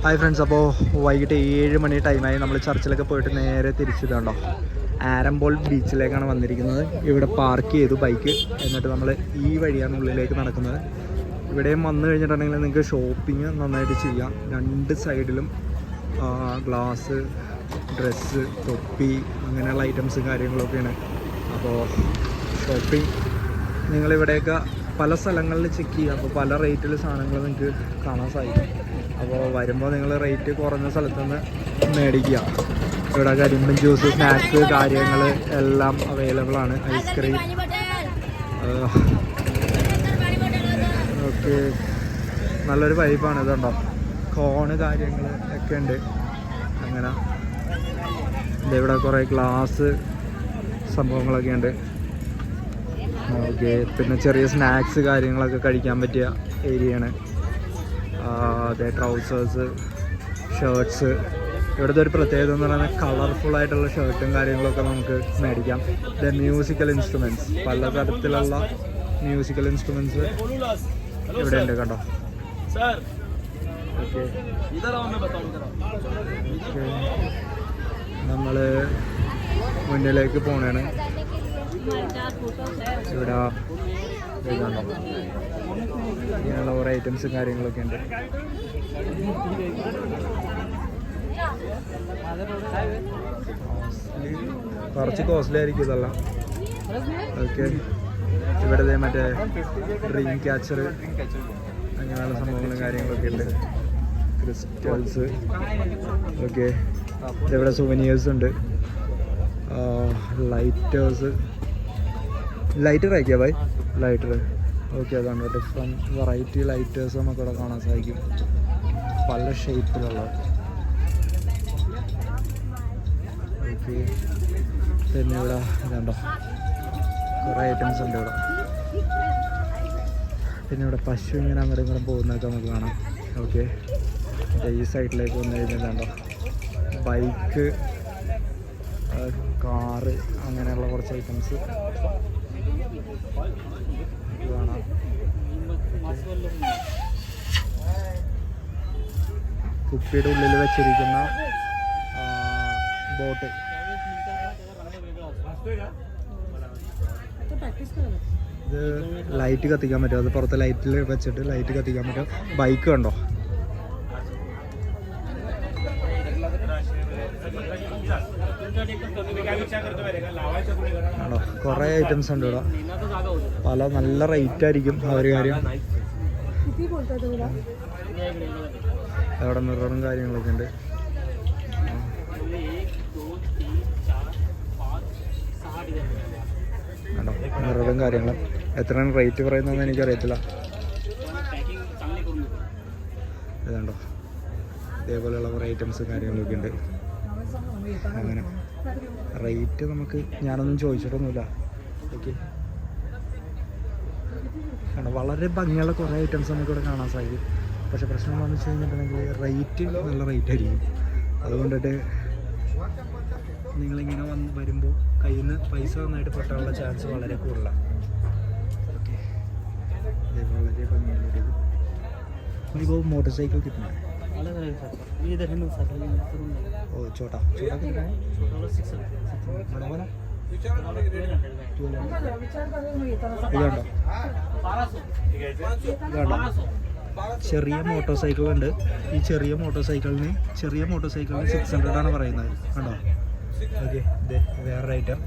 Hi friends, അപ്പോൾ വൈകിട്ട് 7 മണി ടൈമായി. നമ്മൾ ചർച്ചിലൊക്കെ പോയിട്ട് നേരെ തിരിച്ചിട്ടുണ്ടോ ആരംബോൾ ബീച്ചിലേക്കാണ് വന്നിരിക്കുന്നത്. ഇവിടെ പാർക്ക് ചെയ്തു ബൈക്ക്, എന്നിട്ട് നമ്മൾ ഈ വഴിയാണ് ഉള്ളിലേക്ക് നടക്കുന്നത്. ഇവിടെയും വന്നു കഴിഞ്ഞിട്ടുണ്ടെങ്കിൽ നിങ്ങൾക്ക് ഷോപ്പിംഗ് നന്നായിട്ട് ചെയ്യാം. രണ്ട് സൈഡിലും ഗ്ലാസ്, ഡ്രസ്സ്, തൊപ്പി അങ്ങനെയുള്ള ഐറ്റംസും കാര്യങ്ങളൊക്കെയാണ്. അപ്പോൾ ഷോപ്പിംഗ് നിങ്ങളിവിടെയൊക്കെ പല സ്ഥലങ്ങളിൽ ചെക്ക് ചെയ്യുക. അപ്പോൾ പല റേറ്റിൽ സാധനങ്ങൾ നിങ്ങൾക്ക് കാണാൻ സാധിക്കും. അപ്പോൾ വരുമ്പോൾ നിങ്ങൾ റേറ്റ് കുറഞ്ഞ സ്ഥലത്തുനിന്ന് മേടിക്കുക. ഇവിടെ കരിമ്പൻ ജ്യൂസ്, സ്നാക്സ് കാര്യങ്ങൾ എല്ലാം അവൈലബിൾ ആണ്. ഐസ്ക്രീം ഓക്കെ, നല്ലൊരു വൈബാണ്. ഇതുണ്ടോ കോണ് കാര്യങ്ങൾ ഒക്കെ ഉണ്ട്. അങ്ങനെ ഇവിടെ കുറേ ഗ്ലാസ് സംഭവങ്ങളൊക്കെ ഉണ്ട്. ഓക്കെ, പിന്നെ ചെറിയ സ്നാക്സ് കാര്യങ്ങളൊക്കെ കഴിക്കാൻ പറ്റിയ ഏരിയയാണ്. അതെ, ട്രൗസേഴ്സ്, ഷർട്ട്സ്. ഇവിടുത്തെ ഒരു പ്രത്യേകത എന്ന് പറയുന്നത് കളർഫുള്ളായിട്ടുള്ള ഷർട്ടും കാര്യങ്ങളൊക്കെ നമുക്ക് മേടിക്കാം. ദെൻ മ്യൂസിക്കൽ ഇൻസ്ട്രുമെൻറ്റ്സ്, പലതരത്തിലുള്ള മ്യൂസിക്കൽ ഇൻസ്ട്രുമെൻറ്റ്സ് ഇവിടെ ഉണ്ട് കേട്ടോ. ഓക്കെ, നമ്മൾ മുന്നിലേക്ക് പോകണേണ്. ഇവിടെ ഇതുണ്ടോ, ഇങ്ങനെയുള്ള കുറേ ഐറ്റംസും കാര്യങ്ങളൊക്കെ ഉണ്ട്. കുറച്ച് കോസ്റ്റ്ലി ആയിരിക്കും ഇതെല്ലാം. ഓക്കെ, ഇവിടെ മറ്റേ ഡ്രീം ക്യാച്ചർ അങ്ങനെയുള്ള സംഭവങ്ങളും കാര്യങ്ങളൊക്കെ ഉണ്ട്. ക്രിസ്റ്റൽസ്. ഓക്കെ, ഇവിടെ സുവനിയേഴ്സ് ഉണ്ട്. ലൈറ്റേഴ്സ്, ലൈറ്റർ ആക്കിയാ ബൈ ലൈറ്റർ. ഓക്കെ, അതാണ് ഡിഫറെൻറ്റ് വെറൈറ്റി ലൈറ്റേഴ്സ് നമുക്കിവിടെ കാണാൻ സാധിക്കും, പല ഷേപ്പിലുള്ള. ഓക്കെ, പിന്നെ ഇവിടെ ഇതുണ്ടോ കുറേ ഐറ്റംസ് ഉണ്ട് ഇവിടെ. പിന്നെ ഇവിടെ പശു ഇങ്ങനെ അങ്ങോട്ടും ഇങ്ങോട്ടും പോകുന്നതൊക്കെ നമുക്ക് കാണാം. ഓക്കെ, ഈ സൈഡിലേക്ക് വന്നു കഴിഞ്ഞാൽ ബൈക്ക്, കാറ് അങ്ങനെയുള്ള കുറച്ച് ഐറ്റംസ് കാണാം. കുപ്പിയുടെ ഉള്ളിൽ വെച്ചിരിക്കുന്ന ബോട്ട്. ഇത് ലൈറ്റ് കത്തിക്കാൻ പറ്റും. അത് പുറത്ത് ലൈറ്റിൽ വെച്ചിട്ട് ലൈറ്റ് കത്തിക്കാൻ പറ്റും. ബൈക്ക് കണ്ടോ, ആണോ, കുറേ ഐറ്റംസ് ഉണ്ട് ഇവിടെ. പല നല്ല റേറ്റ് ആയിരിക്കും ആ ഒരു കാര്യം. അവിടെ മിററും കാര്യങ്ങളൊക്കെ ഉണ്ട്. ആണോ, മിററും കാര്യങ്ങളും. എത്രയാണ് റേറ്റ് പറയുന്നതെന്ന് എനിക്കറിയത്തില്ല. ഇതുണ്ടോ, ഇതേപോലെയുള്ള കുറേ ഐറ്റംസ് കാര്യങ്ങളൊക്കെ ഉണ്ട്. അങ്ങനെ റേറ്റ് നമുക്ക് ഞാനൊന്നും ചോദിച്ചിട്ടൊന്നുമില്ല. ഓക്കെ, കാരണം വളരെ ഭംഗിയുള്ള കുറേ ഐറ്റംസ് നമുക്കിവിടെ കാണാൻ സാധിക്കും. പക്ഷെ പ്രശ്നം എന്താണെന്ന് വെച്ച് കഴിഞ്ഞിട്ടുണ്ടെങ്കിൽ റേറ്റ് നല്ല റേറ്റ് ആയിരിക്കും. അതുകൊണ്ടിട്ട് നിങ്ങളിങ്ങനെ വരുമ്പോൾ കയ്യിൽ നിന്ന് പൈസ നന്നായിട്ട് പൊട്ടാനുള്ള ചാൻസ് വളരെ കൂടുതലാണ്. ഓക്കെ, വളരെ ഭംഗിയുള്ളൊരു ഇത്. മോട്ടോർ സൈക്കിൾ കിട്ടുന്നത് ओ छोटा छोटा कितना है? बड़ा वाला ചെറിയ മോട്ടോർ സൈക്കിൾ ഉണ്ട്. ഈ ചെറിയ മോട്ടോർ സൈക്കിളിന് 600 ആണ് പറയുന്നത്. കണ്ടോ? ഓക്കെ, വേറെ ഐറ്റം.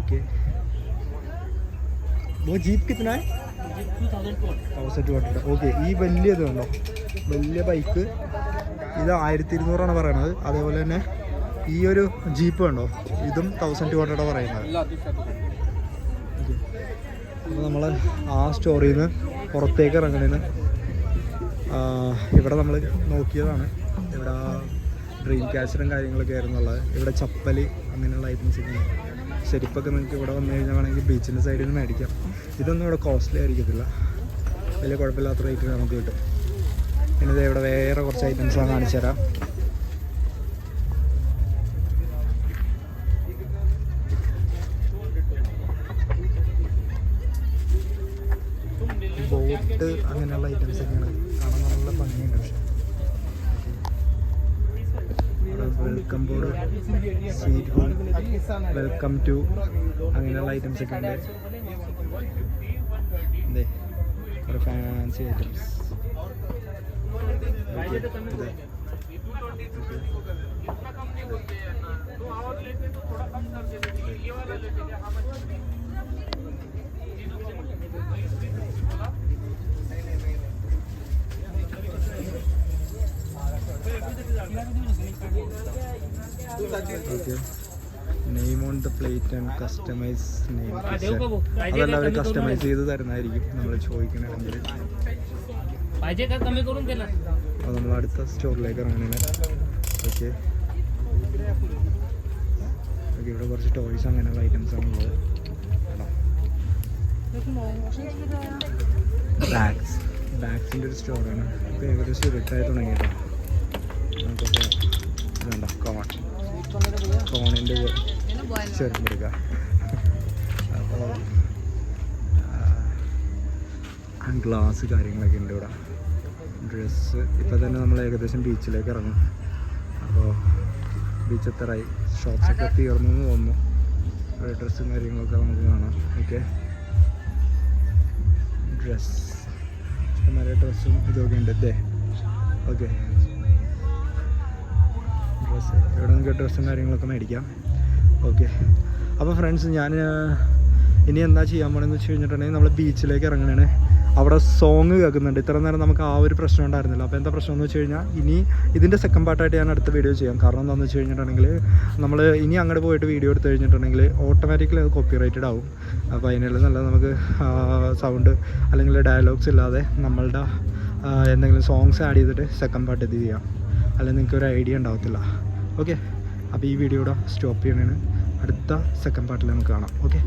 ഓക്കെ, ജീപ്പ് കിतना है? 1200. ഓക്കെ, ഈ വലിയത് കണ്ടോ, വലിയ ബൈക്ക് ഇത് 1200 പറയണത്. അതേപോലെ തന്നെ ഈ ഒരു ജീപ്പ് കണ്ടോ, ഇതും 1200 പറയുന്നത്. അപ്പോൾ നമ്മൾ ആ സ്റ്റോറിൽ നിന്ന് പുറത്തേക്ക് ഇറങ്ങണേന്ന് ഇവിടെ നമ്മൾ നോക്കിയതാണ്. ഇവിടെ ഡ്രീം ക്യാച്ചറും കാര്യങ്ങളൊക്കെ ആയിരുന്നുള്ളത്. ഇവിടെ ചപ്പല് അങ്ങനെയുള്ള ഐറ്റംസൊക്കെ, ചെരുപ്പൊക്കെ നിങ്ങൾക്ക് ഇവിടെ വന്നു കഴിഞ്ഞാൽ വേണമെങ്കിൽ ബീച്ചിൻ്റെ സൈഡിൽ നിന്ന് മേടിക്കാം. ഇതൊന്നും ഇവിടെ കോസ്റ്റ്ലി ആയിരിക്കത്തില്ല, വലിയ കുഴപ്പമില്ലാത്ത റേറ്റിൽ നമുക്ക് കിട്ടും. പിന്നെ ഇത് ഇവിടെ വേറെ കുറച്ച് ഐറ്റംസാണ് കാണിച്ചു തരാം. ബോട്ട് അങ്ങനെയുള്ള ഐറ്റംസ് ഒക്കെയാണ് കാണാൻ നല്ല ഭംഗിയുണ്ട്. പക്ഷേ board, sweet home, welcome to, അങ്ങനെയുള്ള ഐറ്റംസ് ഒക്കെ ഉണ്ട്. അതെ, ഒരു fancy items. Okay. Name on the plate and customize name. അതെല്ലാം അവർ കസ്റ്റമൈസ് ചെയ്ത് തരുന്നതായിരിക്കും നമ്മൾ ചോദിക്കണമെങ്കിൽ. അപ്പോൾ നമ്മൾ അടുത്ത സ്റ്റോറിലേക്ക് ഇറങ്ങുന്നത്. ഓക്കെ, ഇവിടെ കുറച്ച് ടോയ്സ് അങ്ങനെയുള്ള ഐറ്റംസ് ആണുള്ളത്. ബാഗ്സിൻ്റെ ഒരു സ്റ്റോറാണ്. ഇപ്പോൾ ഏകദേശം ഇരുട്ടായി തുടങ്ങിയിട്ടോ. നമുക്കിപ്പോൾ ഇതുണ്ടോ കോണിൻ്റെ ചെറുതെടുക്കുക. അപ്പോൾ ഗ്ലാസ് കാര്യങ്ങളൊക്കെ ഉണ്ട് ഇവിടെ. ഡ്രസ്സ് ഇപ്പോൾ തന്നെ നമ്മൾ ഏകദേശം ബീച്ചിലേക്ക് ഇറങ്ങും. അപ്പോൾ ബീച്ച് എത്തറായി, ഷോപ്സൊക്കെ തീർന്നു എന്ന് തോന്നുന്നു. ഡ്രസ്സും കാര്യങ്ങളൊക്കെ നമുക്ക് കാണാം. ഓക്കെ, ഇഷ്ടംമാരെ ഡ്രസ്സും ഇതൊക്കെ ഉണ്ട്. ഇതേ ഓക്കെ, ഡ്രസ്സ് ഇവിടെ നമുക്ക് ഡ്രസ്സും കാര്യങ്ങളൊക്കെ മേടിക്കാം. ഓക്കെ, അപ്പോൾ ഫ്രണ്ട്സ്, ഞാൻ ഇനി എന്താ ചെയ്യാൻ പോകണമെന്ന് വെച്ച് കഴിഞ്ഞിട്ടുണ്ടെങ്കിൽ നമ്മൾ ബീച്ചിലേക്ക് ഇറങ്ങണേ. അവിടെ സോങ് കേൾക്കുന്നുണ്ട്. ഇത്ര നേരം നമുക്ക് ആ ഒരു പ്രശ്നം ഉണ്ടായിരുന്നില്ല. അപ്പോൾ എന്താ പ്രശ്നം എന്ന് വെച്ച് കഴിഞ്ഞാൽ ഇനി ഇതിൻ്റെ സെക്കൻഡ് പാർട്ടായിട്ട് ഞാൻ അടുത്ത വീഡിയോ ചെയ്യാം. കാരണം എന്താണെന്ന് വെച്ച് കഴിഞ്ഞിട്ടുണ്ടെങ്കിൽ നമ്മൾ ഇനി അങ്ങോട്ട് പോയിട്ട് വീഡിയോ എടുത്ത് കഴിഞ്ഞിട്ടുണ്ടെങ്കിൽ ഓട്ടോമാറ്റിക്കലി അത് കോപ്പിറൈറ്റഡ് ആവും. അപ്പോൾ അതിനെല്ലാം നല്ലത് നമുക്ക് സൗണ്ട് അല്ലെങ്കിൽ ഡയലോഗ്സ് ഇല്ലാതെ നമ്മളുടെ എന്തെങ്കിലും സോങ്സ് ആഡ് ചെയ്തിട്ട് സെക്കൻഡ് പാർട്ട് ഇത് ചെയ്യാം. അല്ലെങ്കിൽ നിങ്ങൾക്ക് ഒരു ഐഡിയ ഉണ്ടാവത്തില്ല. ഓക്കെ, അപ്പോൾ ഈ വീഡിയോയുടെ സ്റ്റോപ്പ് ചെയ്യണേന് അടുത്ത സെക്കൻഡ് പാർട്ടിൽ നമുക്ക് കാണാം. ഓക്കെ.